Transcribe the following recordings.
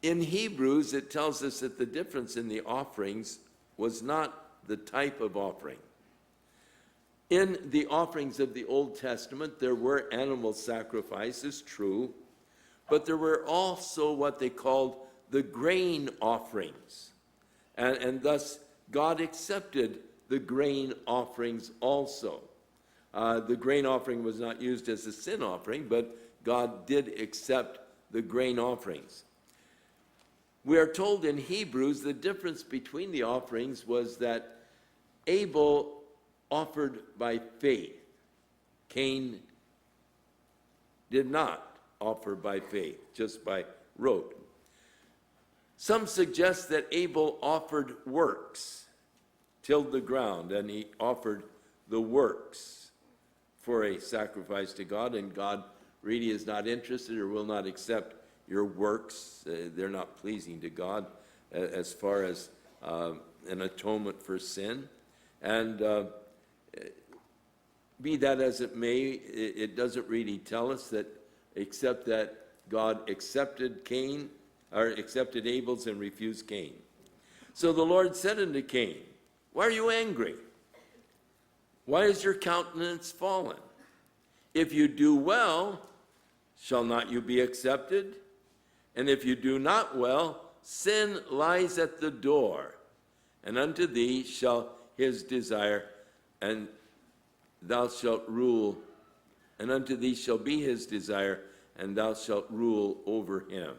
In Hebrews, it tells us that the difference in the offerings was not the type of offering. In the offerings of the Old Testament, there were animal sacrifices, true, but there were also what they called the grain offerings. And thus, God accepted the grain offerings also. The grain offering was not used as a sin offering, but God did accept the grain offerings. We are told in Hebrews the difference between the offerings was that Abel offered by faith. Cain did not offer by faith, just by rote. Some suggest that Abel offered works, tilled the ground, and he offered the works for a sacrifice to God, and God really is not interested or will not accept your works. They're not pleasing to God as far as an atonement for sin. And be that as it may, it doesn't really tell us that, except that God accepted Cain, or accepted Abel's and refused Cain. So the Lord said unto Cain, why are you angry? Why is your countenance fallen? If you do well, shall not you be accepted? And if you do not well, sin lies at the door, and unto thee shall his desire, and thou shalt rule, and unto thee shall be his desire, and thou shalt rule over him.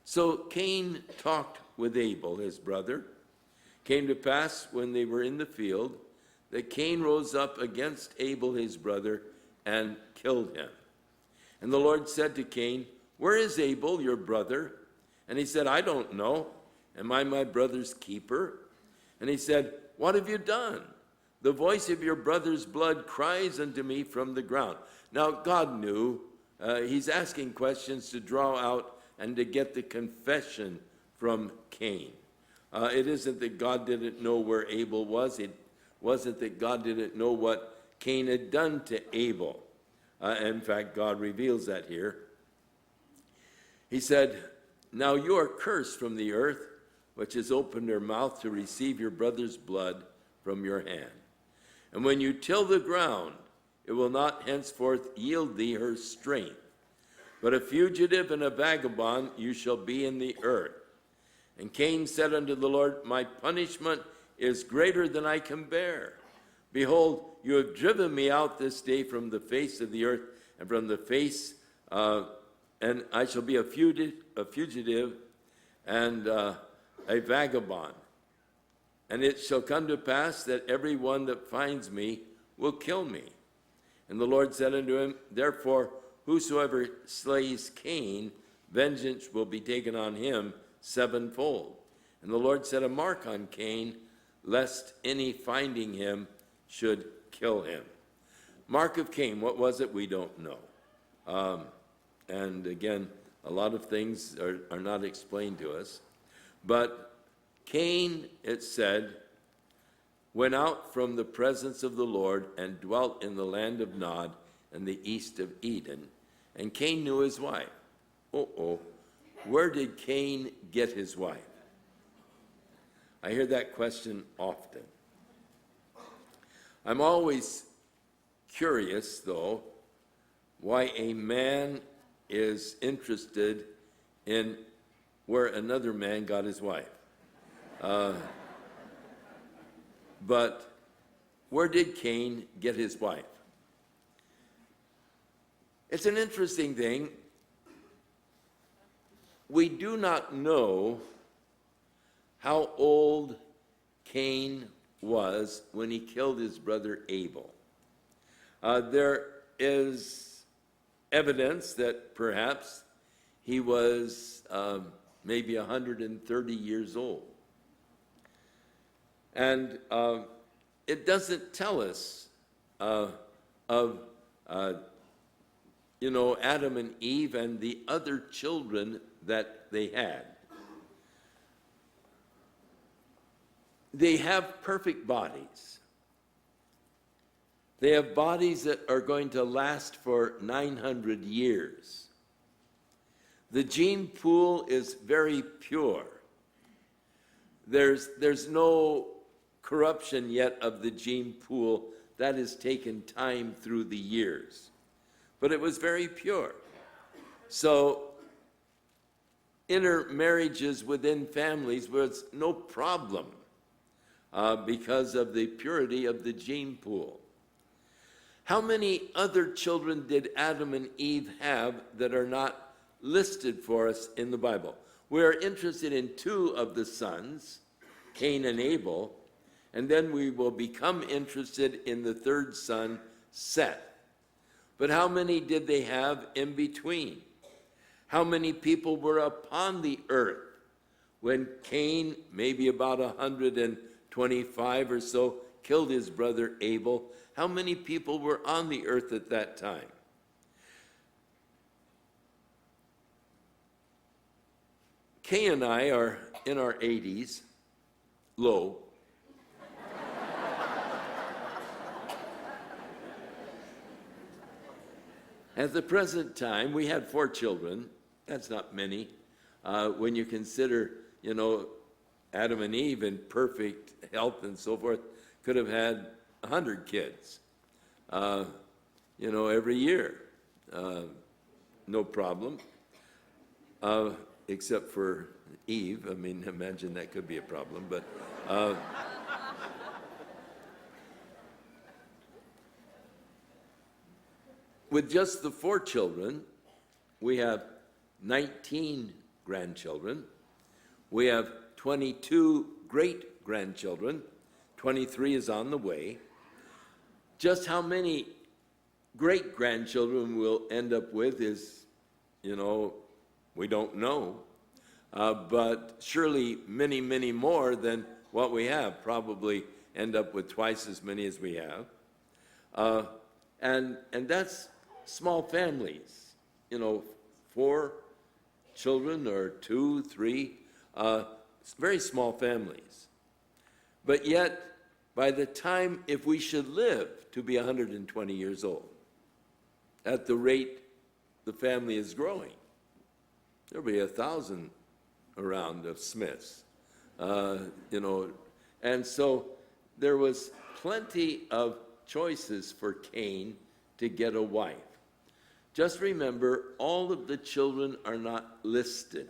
So Cain talked with Abel, his brother. Came to pass when they were in the field that Cain rose up against Abel, his brother, and killed him. And the Lord said to Cain, where is Abel, your brother? And he said, I don't know. Am I my brother's keeper? And he said, what have you done? The voice of your brother's blood cries unto me from the ground. Now, God knew. He's asking questions to draw out and to get the confession from Cain. It isn't that God didn't know where Abel was. It wasn't that God didn't know what Cain had done to Abel. In fact, God reveals that here. He said, now you are cursed from the earth, which has opened her mouth to receive your brother's blood from your hand. And when you till the ground, it will not henceforth yield thee her strength. But a fugitive and a vagabond you shall be in the earth. And Cain said unto the Lord, my punishment is greater than I can bear. Behold, you have driven me out this day from the face of the earth, and from the face, and I shall be a fugitive and a vagabond. And it shall come to pass that every one that finds me will kill me. And the Lord said unto him, therefore, whosoever slays Cain, vengeance will be taken on him sevenfold. And the Lord set a mark on Cain, lest any finding him should kill him. Mark of Cain, what was it? We don't know. And again, a lot of things are not explained to us. But Cain, it said, went out from the presence of the Lord and dwelt in the land of Nod and the east of Eden. And Cain knew his wife. Where did Cain get his wife? I hear that question often. I'm always curious, though, why a man is interested in where another man got his wife. But where did Cain get his wife? It's an interesting thing. We do not know how old Cain was when he killed his brother Abel. There is evidence that perhaps he was maybe 130 years old. And it doesn't tell us of Adam and Eve and the other children that they had. They have perfect bodies. They have bodies that are going to last for 900 years. The gene pool is very pure. There's no corruption yet of the gene pool. That has taken time through the years. But it was very pure. So intermarriages within families was no problem because of the purity of the gene pool. How many other children did Adam and Eve have that are not listed for us in the Bible? We are interested in two of the sons, Cain and Abel, and then we will become interested in the third son, Seth. But how many did they have in between? How many people were upon the earth when Cain, maybe about 125 or so, killed his brother Abel? How many people were on the earth at that time? Kay and I are in our 80s, low. At the present time, we had 4 children. That's not many. When you consider, Adam and Eve in perfect health and so forth, could have had 100 kids, every year. No problem, except for Eve. I mean, imagine that could be a problem, but... With just the 4 children, we have 19 grandchildren. We have 22 great-grandchildren. 23 is on the way. Just how many great-grandchildren we'll end up with is, we don't know. But surely many, many more than what we have. Probably end up with twice as many as we have. And that's small families, 4 children or 2, 3, very small families. But yet, by the time, if we should live to be 120 years old, at the rate the family is growing, there'll be 1,000 around of Smiths, and so there was plenty of choices for Cain to get a wife. Just remember, all of the children are not listed.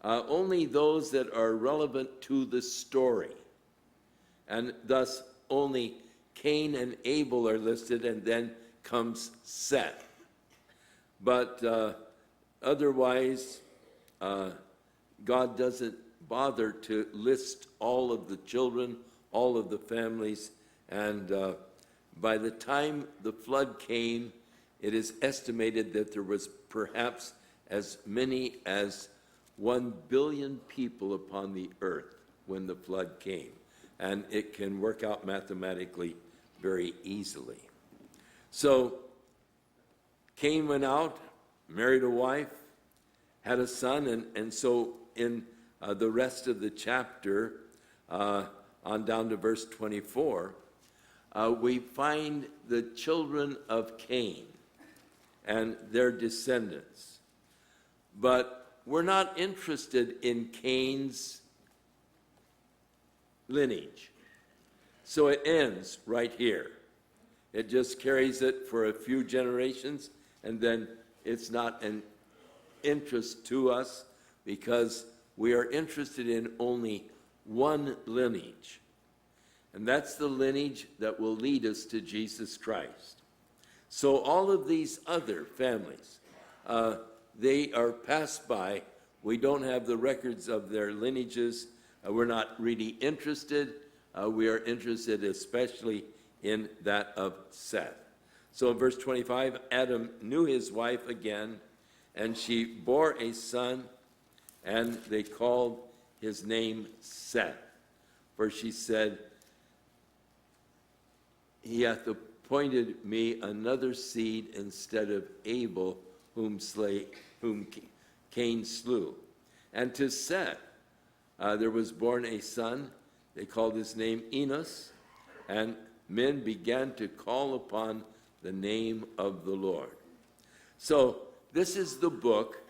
Only those that are relevant to the story. And thus, only Cain and Abel are listed, and then comes Seth. But otherwise, God doesn't bother to list all of the children, all of the families, and by the time the flood came, it is estimated that there was perhaps as many as 1 billion people upon the earth when the flood came. And it can work out mathematically very easily. So Cain went out, married a wife, had a son, and so in the rest of the chapter, on down to verse 24, we find the children of Cain and their descendants. But we're not interested in Cain's lineage. So it ends right here. It just carries it for a few generations, and then it's not an interest to us because we are interested in only one lineage. And that's the lineage that will lead us to Jesus Christ. So all of these other families, they are passed by. We don't have the records of their lineages. We're not really interested. We are interested especially in that of Seth. So in verse 25, Adam knew his wife again, and she bore a son, and they called his name Seth. For she said, "He hath appointed me another seed instead of Abel, whom Cain slew." And to Seth there was born a son. They called his name Enos, and men began to call upon the name of the Lord. So this is the book